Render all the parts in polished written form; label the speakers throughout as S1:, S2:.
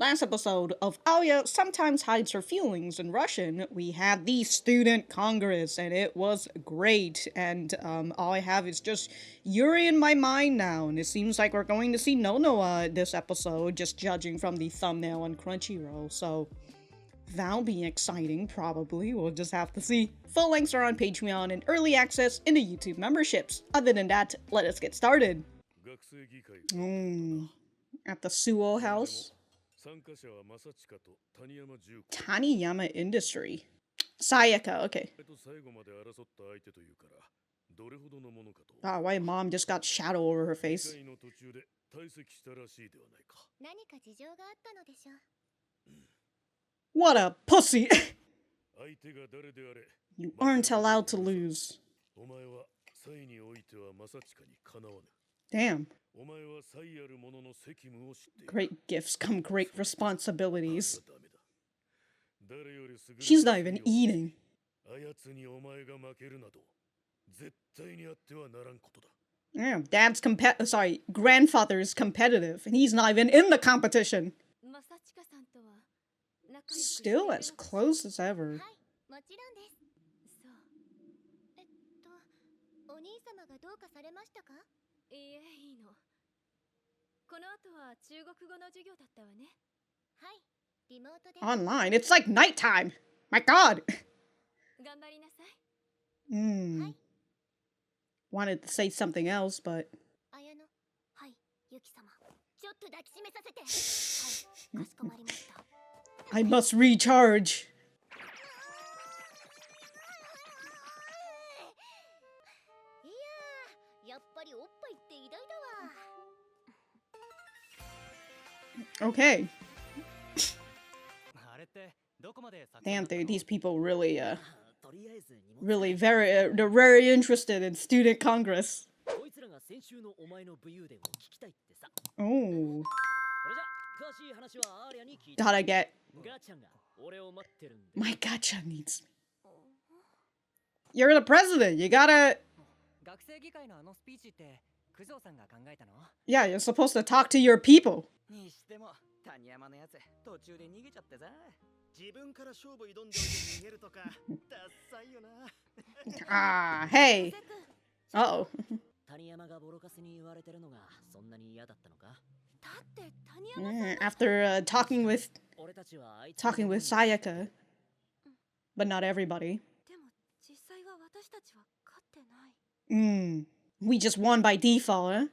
S1: Last episode of Alya sometimes hides her feelings in Russian, we had the student congress and it was great, and all I have is just Yuri in my mind now, and it seems like we're going to see Nonoa this episode, just judging from the thumbnail on Crunchyroll, so that'll be exciting, probably. We'll just have to see. Full lengths are on Patreon and early access in the YouTube memberships. Other than that, let us get started. At the Suou house. Taniyama Industry. Sayaka, okay. Ah, why mom just got shadow over her face. What a pussy! You aren't allowed to lose. Damn. Great gifts come great responsibilities. She's not even eating. Damn, grandfather's competitive, and he's not even in the competition. Still as close as ever. Online? It's like nighttime! My god! Wanted to say something else, but... I must recharge! Okay. Damn, these people really, they're very interested in student congress. Oh. Gotta get... My gacha needs me. You're the president, you gotta... Yeah, you're supposed to talk to your people. Ah, hey. Uh-oh. After talking with Sayaka, but not everybody. We just won by default, huh?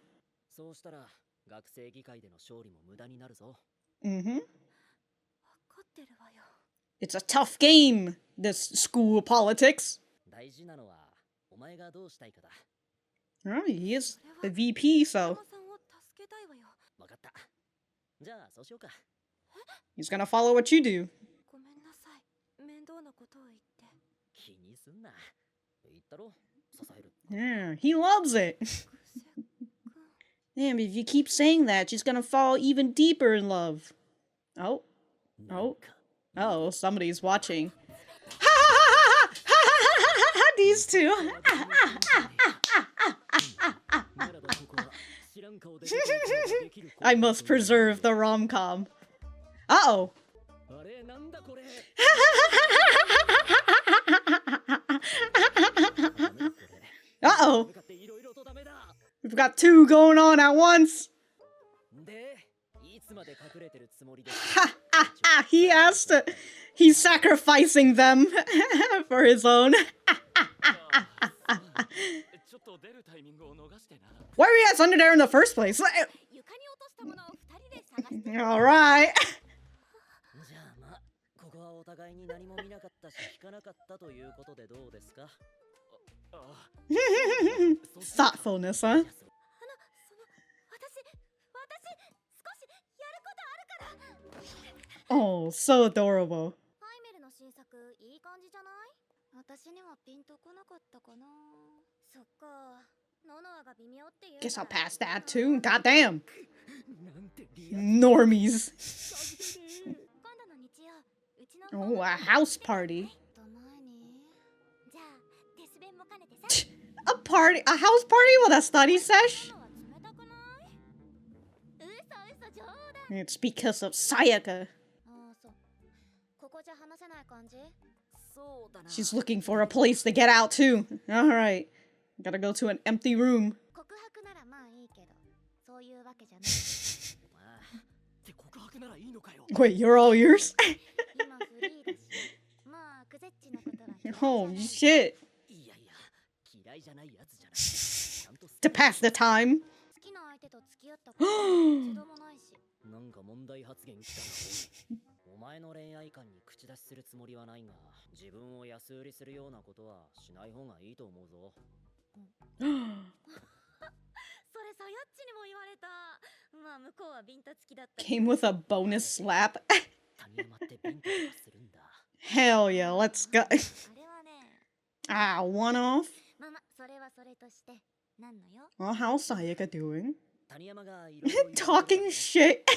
S1: It's a tough game, this school politics. Oh, he is the VP, so... He's gonna follow what you do. Yeah, he loves it. Damn, if you keep saying that, she's gonna fall even deeper in love. Oh. Oh. Oh, somebody's watching. These two. I must preserve the rom-com. Uh-oh. Uh-oh. We've got two going on at once. He asked it. He's sacrificing them for his own. Why were you guys under there in the first place? Alright. Thoughtfulness, huh? Oh, so adorable. Guess I'll pass that too. Goddamn. Normies. Oh, a house party. A house party with a study sesh? It's because of Sayaka. She's looking for a place to get out too. Alright. Gotta go to an empty room. Wait, you're all yours? Oh shit. To pass the time. Came with a bonus slap. Hell yeah, let's go. Ah, one off. Well, how's Sayaka doing? Talking shit.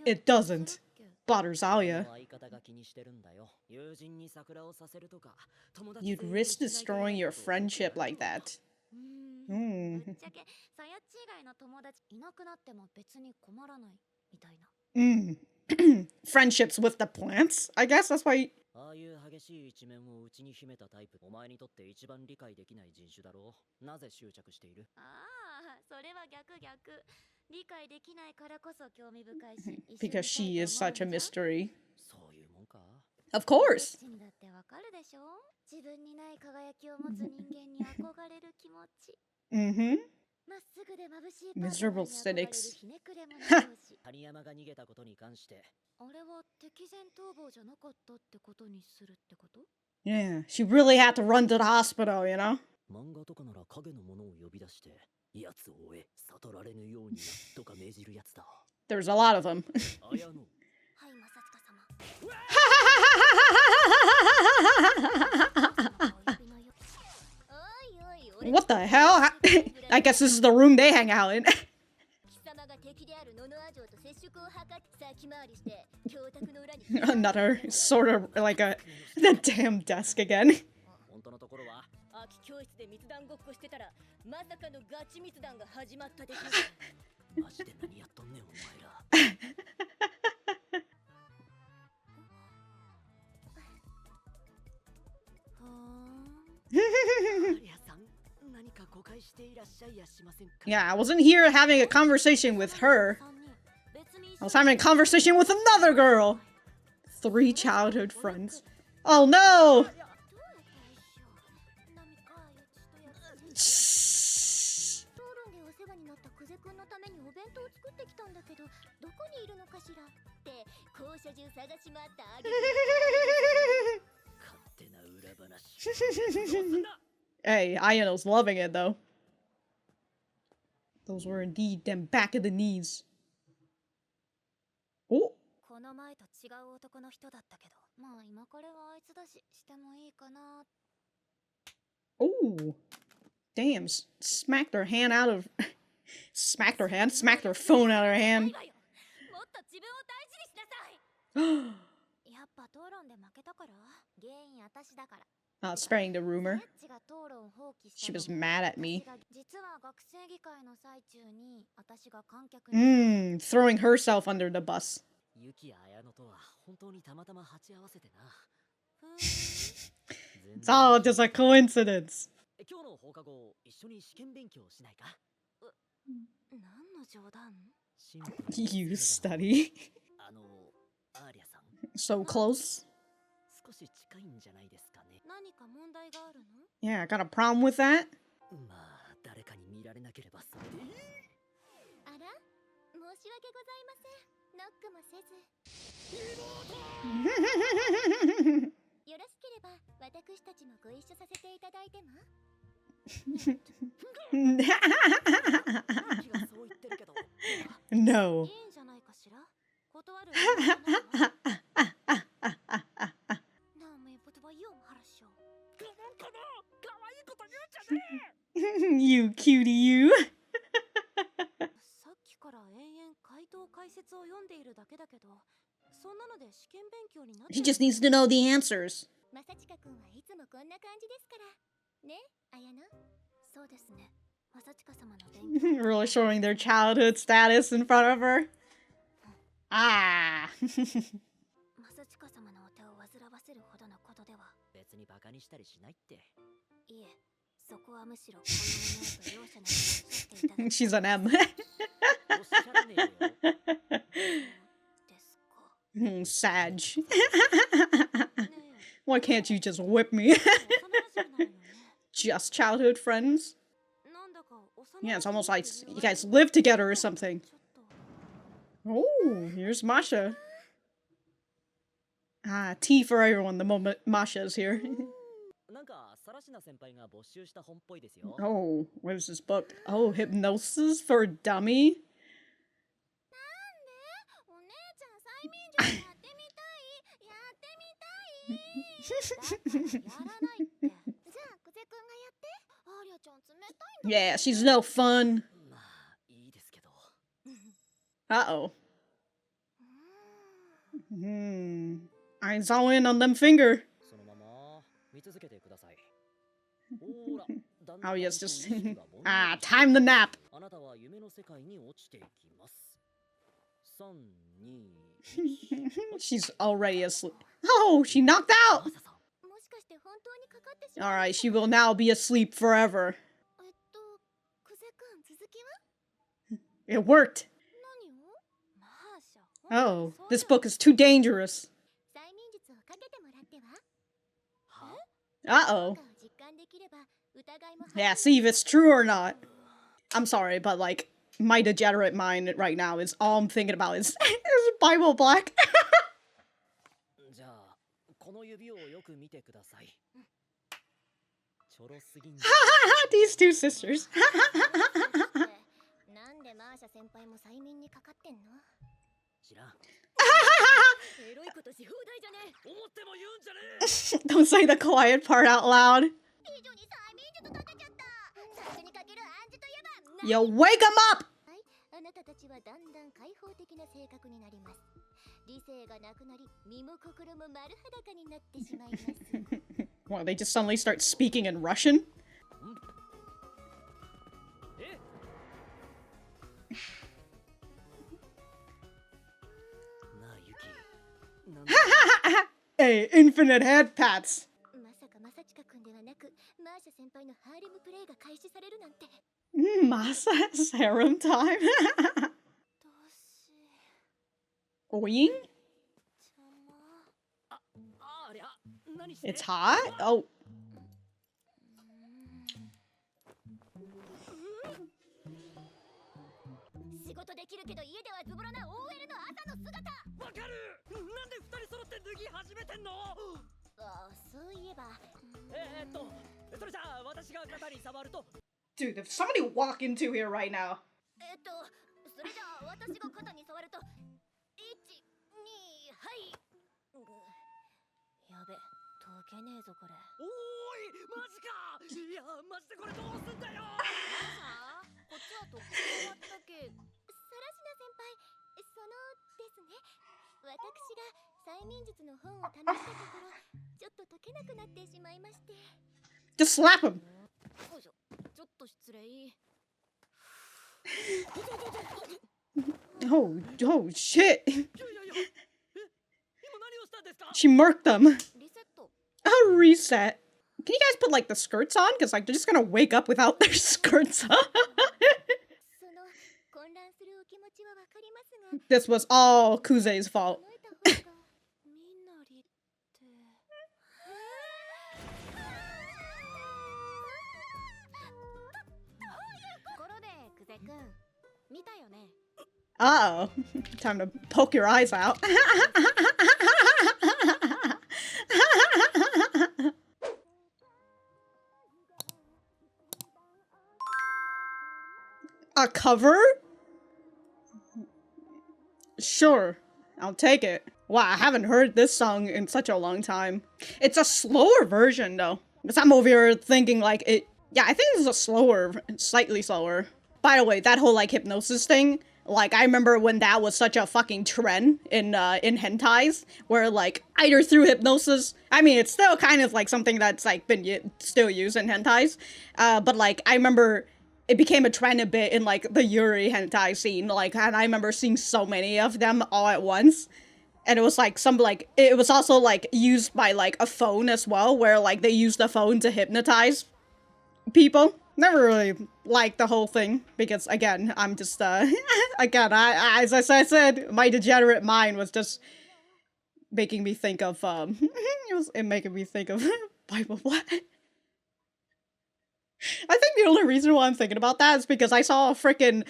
S1: It doesn't. Bothers Alya. You'd risk destroying your friendship like that. Friendships with the plants? I guess that's why. Because she is such a mystery. Of course. Mm-hmm. Miserable cynics. Yeah, she really had to run to the hospital, you know? There's a lot of them. What the hell? I guess this is the room they hang out in. Another sort of like the damn desk again. Yeah, I wasn't here having a conversation with her. I was having a conversation with another girl. 3 childhood friends. Oh no! Hey, Ayano's loving it though. Those were indeed them back of the knees. Oh. Oh. Damn, smacked her hand out of... smacked her hand? Smacked her phone out of her hand. Spreading the rumor. She was mad at me. Throwing herself under the bus. It's all just a coincidence. You study. So close. Yeah, got a problem with that? No. You cutie, you. She just needs to know the answers. Really showing their childhood status in front of her. Ah. She's an M. Sag. Why can't you just whip me? Just childhood friends? Yeah, it's almost like you guys live together or something. Oh, here's Masha. Ah, tea for everyone the moment Masha's here. Oh, what is this book? Oh, Hypnosis for Dummy? Yeah, she's no fun. Uh-oh. Eyes all in on them finger. Oh yes, just time the nap. She's already asleep. Oh, she knocked out. Alright, she will now be asleep forever. It worked. Oh, this book is too dangerous. Uh-oh. Yeah, see if it's true or not. I'm sorry, but like, my degenerate mind right now is all I'm thinking about is Bible Black. These two sisters. Don't say the quiet part out loud. Yo, wake him up! Well, they just suddenly start speaking in Russian? Hey, infinite head pats. Masa's harem time. Oing? It's hot? Oh. Dude, if somebody walk into here right now. Just slap him. Oh shit. She murked them. A reset. Can you guys put like the skirts on? Because like they're just gonna wake up without their skirts on. This was all Kuze's fault. Uh-oh. Time to poke your eyes out. A cover? Sure, I'll take it. Wow, I haven't heard this song in such a long time. It's a slower version though. Because I'm over here thinking like it... Yeah, I think this is a slower, slightly slower. By the way, that whole like hypnosis thing, like I remember when that was such a fucking trend in hentais, where like either through hypnosis, I mean it's still kind of like something that's like been still used in hentais, but like I remember it became a trend a bit in like the yuri hentai scene, like, and I remember seeing so many of them all at once. And it was like it was also like used by like a phone as well, where like they use the phone to hypnotize people. Never really liked the whole thing because, again, I'm just again, as I said, my degenerate mind was just making me think of it making me think of Bible Black. I think the only reason why I'm thinking about that is because I saw a freaking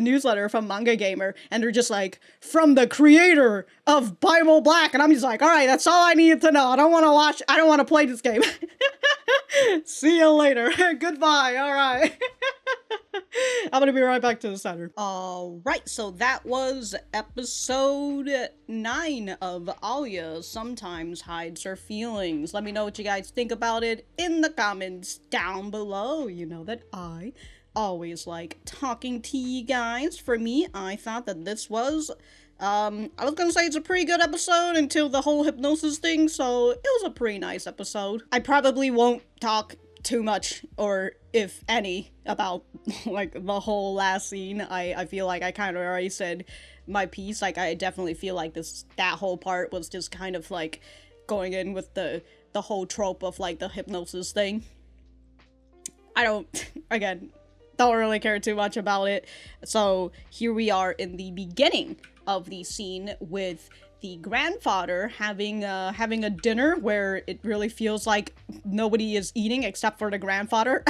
S1: newsletter from Manga Gamer, and they're just like, from the creator of Bible Black, and I'm just like, all right, that's all I needed to know. I don't want to play this game. See you later. Goodbye. All right. I'm gonna be right back to the center. All right, so that was episode 9 of Alya Sometimes Hides Her Feelings. Let me know what you guys think about it in the comments down below. You know that I always like talking to you guys. For me, I thought that this was, I was gonna say it's a pretty good episode until the whole hypnosis thing, so it was a pretty nice episode. I probably won't talk too much, or if any, about like the whole last scene. I feel like I kind of already said my piece. Like, I definitely feel like that whole part was just kind of like going in with the whole trope of like the hypnosis thing. I don't really care too much about it. So here we are in the beginning of the scene with the grandfather having a dinner where it really feels like nobody is eating except for the grandfather.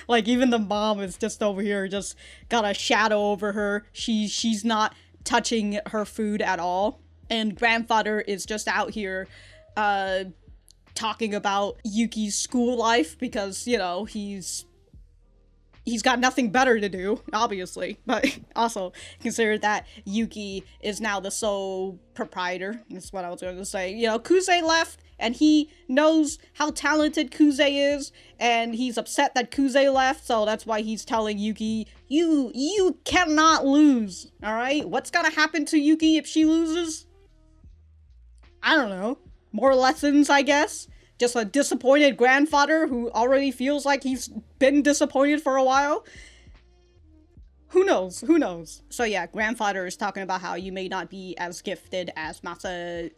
S1: Like, even the mom is just over here, just got a shadow over her. She's not touching her food at all. And grandfather is just out here talking about Yuki's school life because, you know, he's got nothing better to do, obviously, but also consider that Yuki is now the sole proprietor. That's what I was going to say. You know, Kuze left, and he knows how talented Kuze is, and he's upset that Kuze left, so that's why he's telling Yuki, you cannot lose, alright? What's gonna happen to Yuki if she loses? I don't know. More lessons, I guess? Just a disappointed grandfather who already feels like he's been disappointed for a while? Who knows? Who knows? So yeah, grandfather is talking about how you may not be as gifted as Masachika.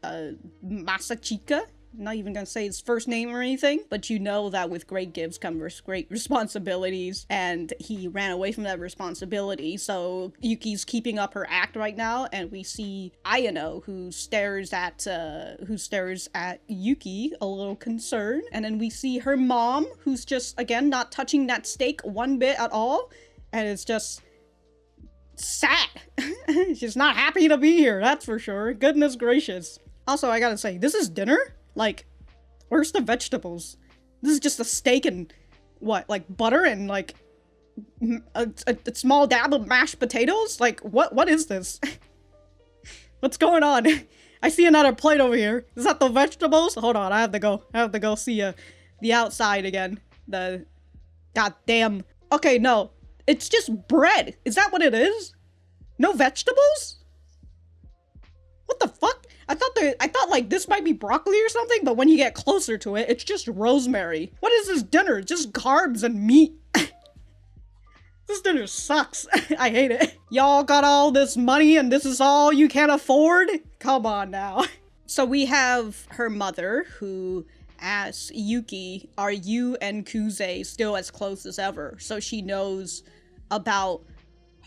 S1: I'm not even gonna say his first name or anything, but you know that with great gifts come great responsibilities, and he ran away from that responsibility. So Yuki's keeping up her act right now, and we see Ayano who stares at Yuki a little concerned, and then we see her mom who's just again not touching that steak one bit at all, and it's just sad. She's not happy to be here, that's for sure. Goodness gracious. Also, I gotta say, this is dinner? Like, where's the vegetables? This is just a steak and, what, like butter and, like, a small dab of mashed potatoes? Like, what is this? What's going on? I see another plate over here. Is that the vegetables? Hold on, I have to go see, the outside again. Goddamn. Okay, no. It's just bread. Is that what it is? No vegetables? What the fuck? I thought like this might be broccoli or something, but when you get closer to it, it's just rosemary. What is this dinner? Just carbs and meat. This dinner sucks. I hate it. Y'all got all this money and this is all you can afford? Come on now. So we have her mother who asks Yuki, are you and Kuze still as close as ever? So she knows about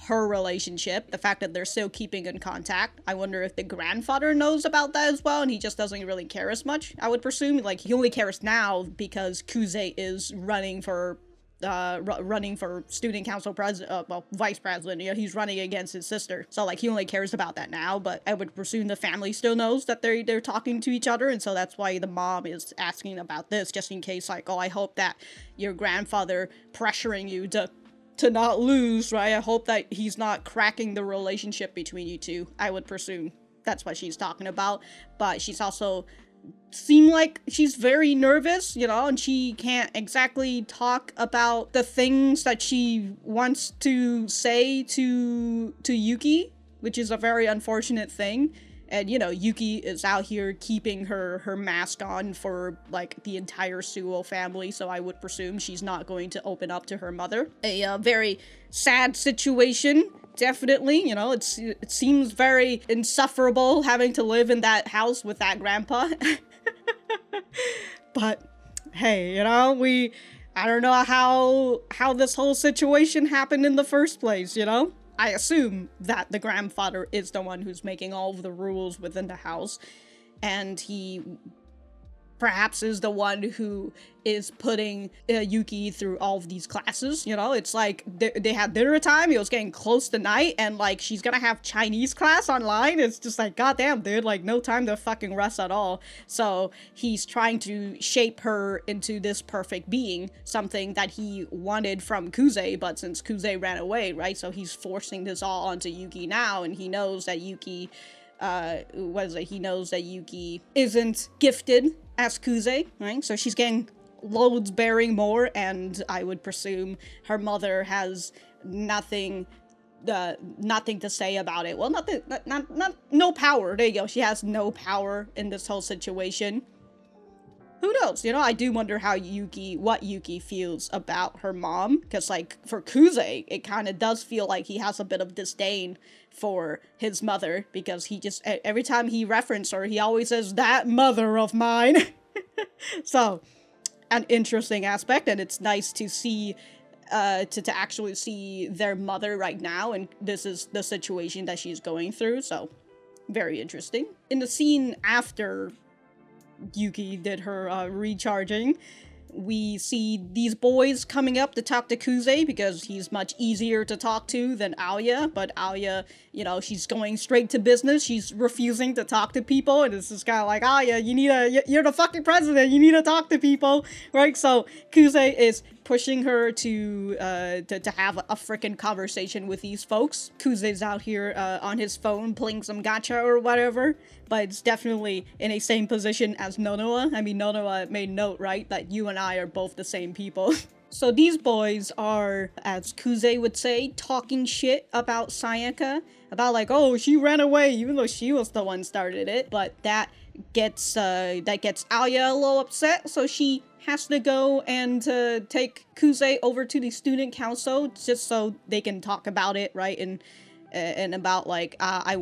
S1: her relationship, the fact that they're still keeping in contact. I wonder if the grandfather knows about that as well, and he just doesn't really care as much, I would presume. Like, he only cares now because Kuze is running for student council president, well, vice president. You know, he's running against his sister. So, like, he only cares about that now, but I would presume the family still knows that they're talking to each other, and so that's why the mom is asking about this, just in case, like, oh, I hope that your grandfather pressuring you to not lose, right? I hope that he's not cracking the relationship between you two. I would presume that's what she's talking about. But she's also seem like she's very nervous, you know, and she can't exactly talk about the things that she wants to say to Yuki, which is a very unfortunate thing. And, you know, Yuki is out here keeping her mask on for, like, the entire Suou family, so I would presume she's not going to open up to her mother. A very sad situation, definitely. You know, it seems very insufferable having to live in that house with that grandpa. But, hey, you know, I don't know how this whole situation happened in the first place, you know? I assume that the grandfather is the one who's making all of the rules within the house, and he perhaps is the one who is putting Yuki through all of these classes, you know? It's like, they had dinner time, it was getting close to night, and like, she's gonna have Chinese class online. It's just like, goddamn, dude, like, no time to fucking rest at all. So he's trying to shape her into this perfect being, something that he wanted from Kuze, but since Kuze ran away, right? So he's forcing this all onto Yuki now, and he knows that Yuki he knows that Yuki isn't gifted as Kuze, right? So she's getting loads bearing more, and I would presume her mother has nothing to say about it. Well, no power. There you go. She has no power in this whole situation. Who knows? You know, I do wonder what Yuki feels about her mom, because, like, for Kuze, it kind of does feel like he has a bit of disdain for his mother, because he just, every time he references her, he always says, that mother of mine. So, an interesting aspect, and it's nice to see, to actually see their mother right now, and this is the situation that she's going through, so, very interesting. In the scene after Yuki did her recharging, we see these boys coming up to talk to Kuze because he's much easier to talk to than Alya, but Alya, you know, she's going straight to business. She's refusing to talk to people, and it's just kind of like, Alya, you're the fucking president, you need to talk to people, right? So Kuze is pushing her to have a frickin' conversation with these folks. Kuze's out here on his phone playing some gacha or whatever, but it's definitely in a same position as Nonoa. I mean, Nonoa made note, right, that you and I are both the same people. So these boys are, as Kuze would say, talking shit about Sayaka, about like, oh, she ran away even though she was the one started it, but that gets Alya a little upset, so she has to go and take Kuze over to the student council just so they can talk about it, right? And about like, I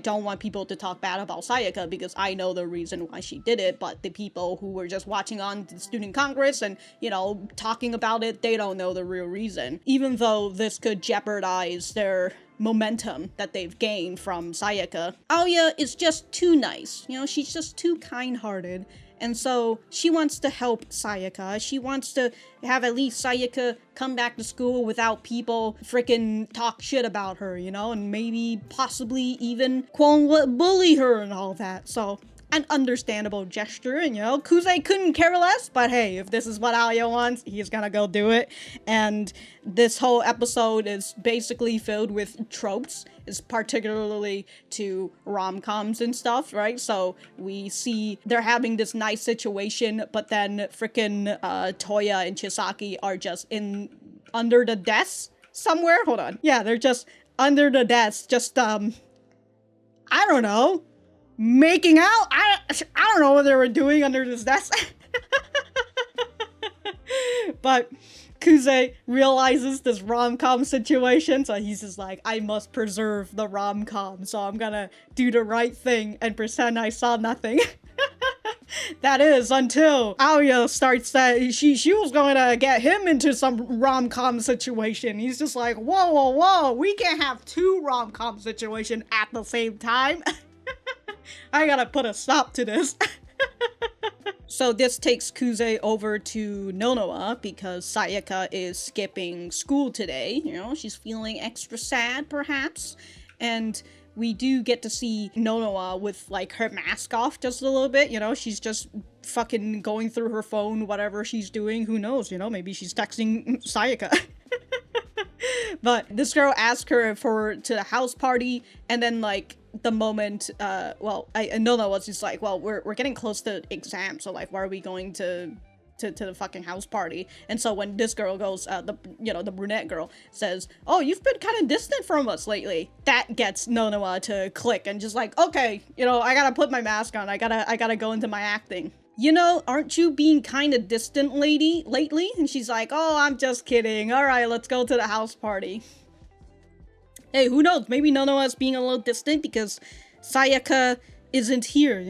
S1: don't want people to talk bad about Sayaka because I know the reason why she did it, but the people who were just watching on the student congress and, you know, talking about it, they don't know the real reason. Even though this could jeopardize their momentum that they've gained from Sayaka, Alya is just too nice, you know, she's just too kind-hearted. And so she wants to help Sayaka. She wants to have at least Sayaka come back to school without people freaking talk shit about her, you know, and maybe possibly even quote-unquote bully her and all that. So an understandable gesture, and you know, Kuze couldn't care less, but hey, if this is what Alya wants, he's gonna go do it. And this whole episode is basically filled with tropes, is particularly to rom-coms and stuff, right? So we see they're having this nice situation, but then frickin' Toya and Chisaki are just under the desk somewhere. Hold on. Yeah, they're just under the desk, just I don't know, making out. I don't know what they were doing under this desk. But Kuze realizes this rom-com situation, so he's just like, I must preserve the rom-com, so I'm gonna do the right thing and pretend I saw nothing. That is, until Alya starts that she was going to get him into some rom-com situation. He's just like, whoa, whoa, whoa, we can't have two rom-com situations at the same time. I gotta put a stop to this. So this takes Kuze over to Nonoa because Sayaka is skipping school today. You know, she's feeling extra sad, perhaps. And we do get to see Nonoa with, like, her mask off just a little bit. You know, she's just fucking going through her phone, whatever she's doing. Who knows, you know, maybe she's texting Sayaka. But this girl asked her to the house party, and then, like, the moment, Nonoa was just like, well, we're getting close to exam, so, like, why are we going to to the fucking house party. And so when this girl goes, the brunette girl says, "Oh, you've been kind of distant from us lately," that gets Nonoa to click and just like, okay, I gotta put my mask on. I gotta go into my acting. Aren't you being kind of distant lately? And she's like, "Oh, I'm just kidding. All right, let's go to the house party." Hey, who knows? Maybe Nonoa's being a little distant because Sayaka isn't here,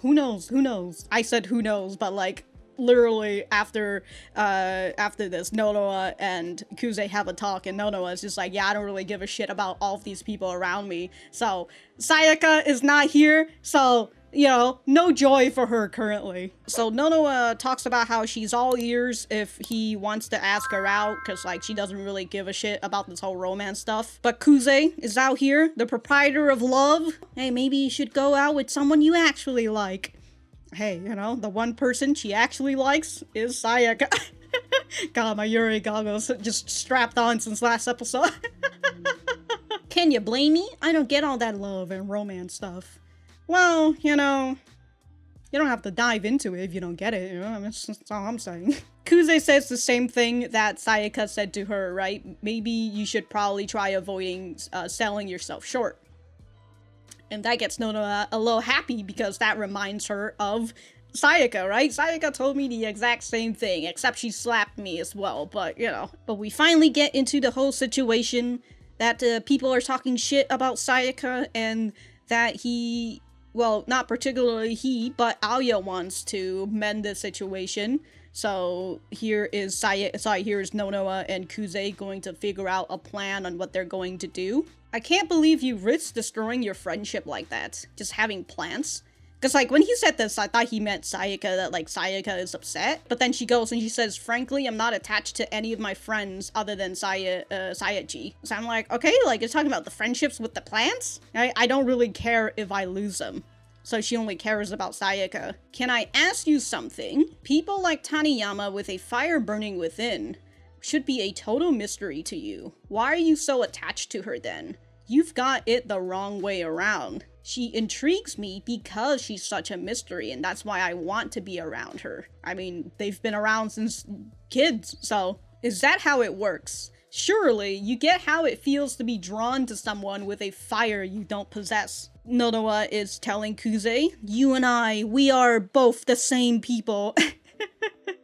S1: Who knows? I said who knows, but like, literally after this, Nonoa and Kuze have a talk, and Nonoa's just like, yeah, I don't really give a shit about all of these people around me. So Sayaka is not here, so no joy for her currently. So Nonoa talks about how she's all ears if he wants to ask her out, because like she doesn't really give a shit about this whole romance stuff. But Kuze is out here, the proprietor of love. Hey, maybe you should go out with someone you actually like. Hey, the one person she actually likes is Sayaka. God, my Yuri goggles just strapped on since last episode. Can you blame me? I don't get all that love and romance stuff. Well, you don't have to dive into it if you don't get it, that's all I'm saying. Kuze says the same thing that Sayaka said to her, right? Maybe you should probably try avoiding selling yourself short. And that gets Nonoa a little happy because that reminds her of Sayaka, right? Sayaka told me the exact same thing, except she slapped me as well, but, But we finally get into the whole situation that people are talking shit about Sayaka, and that not particularly he, but Alya wants to mend the situation. So here is here's Nonoa and Kuze going to figure out a plan on what they're going to do. I can't believe you risked destroying your friendship like that, just having plans. Because, like, when he said this, I thought he meant Sayaka, that, like, Sayaka is upset. But then she goes and she says, "Frankly, I'm not attached to any of my friends other than Sayaji." So I'm like, okay, like, you're talking about the friendships with the plants? I don't really care if I lose them. So she only cares about Sayaka. Can I ask you something? People like Taniyama with a fire burning within should be a total mystery to you. Why are you so attached to her then? You've got it the wrong way around. She intrigues me because she's such a mystery, and that's why I want to be around her. I mean, they've been around since kids, so is that how it works? Surely, you get how it feels to be drawn to someone with a fire you don't possess. Nonoa is telling Kuze, "You and I, we are both the same people."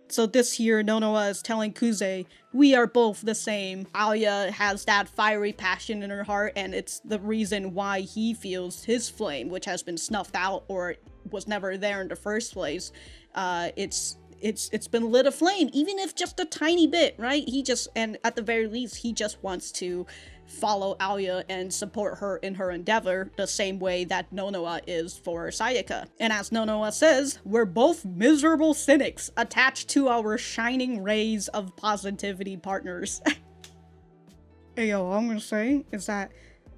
S1: So this here, Nonoa is telling Kuze, "We are both the same." Alya has that fiery passion in her heart, and it's the reason why he feels his flame, which has been snuffed out or was never there in the first place. It's been lit aflame, even if just a tiny bit, right? And at the very least, he just wants to follow Alya and support her in her endeavor the same way that Nonoa is for Sayaka. And as Nonoa says, we're both miserable cynics attached to our shining rays of positivity partners. Hey yo, all I'm gonna say is that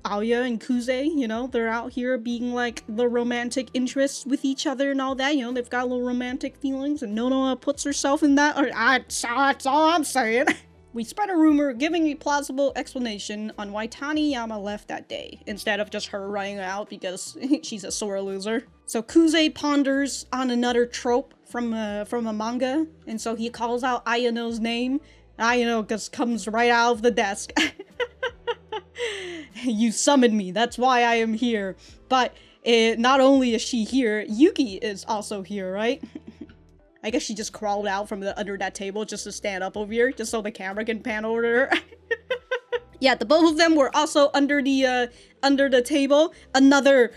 S1: Alya and Kuze, they're out here being like the romantic interests with each other and all that, they've got little romantic feelings, and Nonoa puts herself in that, that's all I'm saying. We spread a rumor giving a plausible explanation on why Taniyama left that day, instead of just her running out because she's a sore loser. So Kuze ponders on another trope from a manga, and so he calls out Ayano's name. Ayano just comes right out of the desk. You summoned me, that's why I am here. But not only is she here, Yuki is also here, right? I guess she just crawled out from under that table just to stand up over here, just so the camera can pan over to her. Yeah, the both of them were also under the table. Another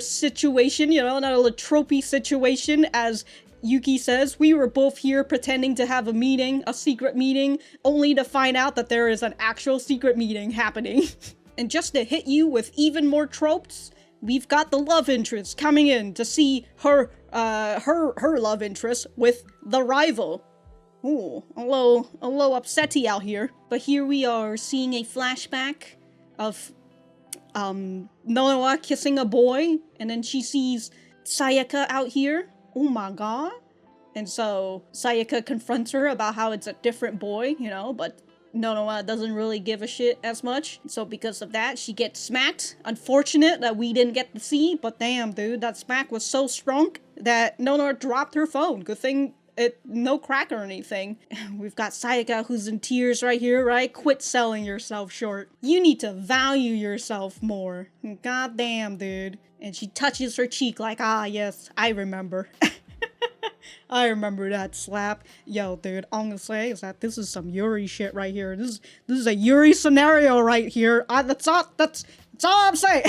S1: situation, another tropey situation, as Yuki says, "We were both here pretending to have a secret meeting, only to find out that there is an actual secret meeting happening." And just to hit you with even more tropes, we've got the love interest coming in to see her love interest with the rival. Ooh, a little upsetty out here. But here we are seeing a flashback of Nonoa kissing a boy, and then she sees Sayaka out here. Oh my god. And so Sayaka confronts her about how it's a different boy, but Nonoa doesn't really give a shit as much. So because of that, she gets smacked. Unfortunate that we didn't get to see, but damn, dude, that smack was so strong that Nonoa dropped her phone. Good thing no crack or anything. We've got Sayaka who's in tears right here, right? Quit selling yourself short. You need to value yourself more. God damn, dude. And she touches her cheek like, ah, yes, I remember. I remember that slap. Yo, dude, all I'm gonna say is that this is some Yuri shit right here. This is a Yuri scenario right here. That's all I'm saying.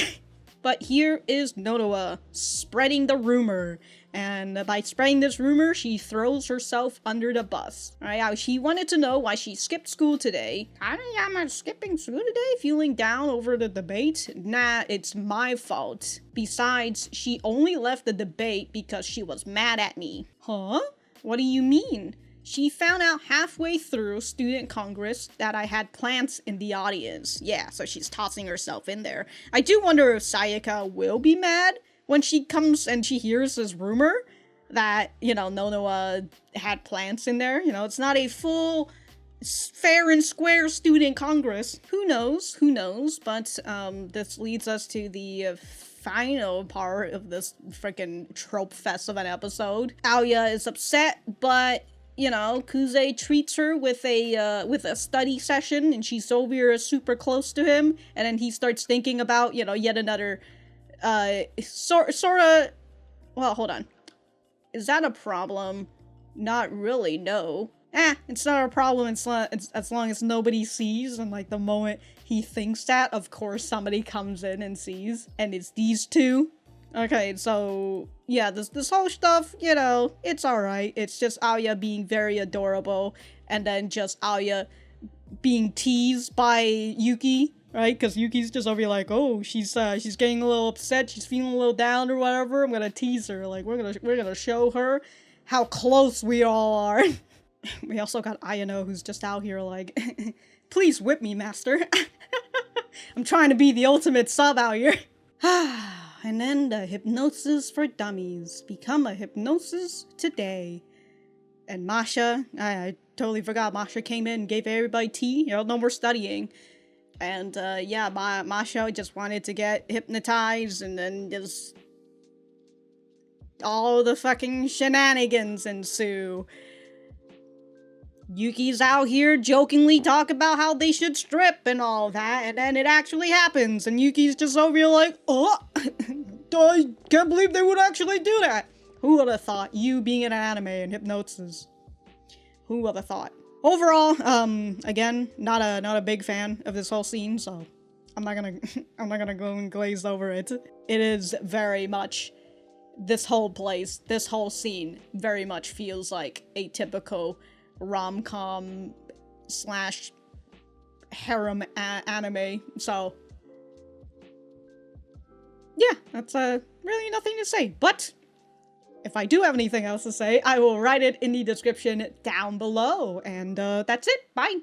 S1: But here is Nonoa spreading the rumor. And by spreading this rumor, she throws herself under the bus. Alright, she wanted to know why she skipped school today. I'm skipping school today? Feeling down over the debate? Nah, it's my fault. Besides, she only left the debate because she was mad at me. Huh? What do you mean? She found out halfway through Student Congress that I had plants in the audience. Yeah, so she's tossing herself in there. I do wonder if Sayaka will be mad when she comes and she hears this rumor that, you know, Nonoa had plants in there. You know, it's not a full, fair and square student congress. Who knows? Who knows? But this leads us to the final part of this freaking trope fest of an episode. Alya is upset, but you know, Kuze treats her with a study session, and she's over here super close to him, and then he starts thinking about, you know, yet another sorta, well, hold on. Is that a problem? Not really, no. It's not a problem as long as nobody sees, and like the moment he thinks that, of course somebody comes in and sees, and it's these two. Okay, so yeah, this whole stuff, you know, it's alright. It's just Alya being very adorable, and then just Alya being teased by Yuki, right? Because Yuki's just over here like, oh, she's getting a little upset, she's feeling a little down or whatever. I'm gonna tease her, like we're gonna show her how close we all are. We also got Ayano, who's just out here like, please whip me, master. I'm trying to be the ultimate sub out here. And then the hypnosis for dummies. Become a hypnosis today. And Masha, I totally forgot, Masha came in and gave everybody tea. You know, no more studying. And yeah, Masha just wanted to get hypnotized, and then just all the fucking shenanigans ensue. Yuki's out here jokingly talk about how they should strip and all that, and then it actually happens, and Yuki's just over here like, oh, I can't believe they would actually do that. Who would have thought? You being in an anime and hypnosis. Who would have thought? Overall, again, not a big fan of this whole scene, so I'm not gonna go and glaze over it. It is very much, this whole place, this whole scene very much feels like a typical rom-com slash harem anime, so yeah, that's really nothing to say. But if I do have anything else to say, I will write it in the description down below. And that's it. Bye.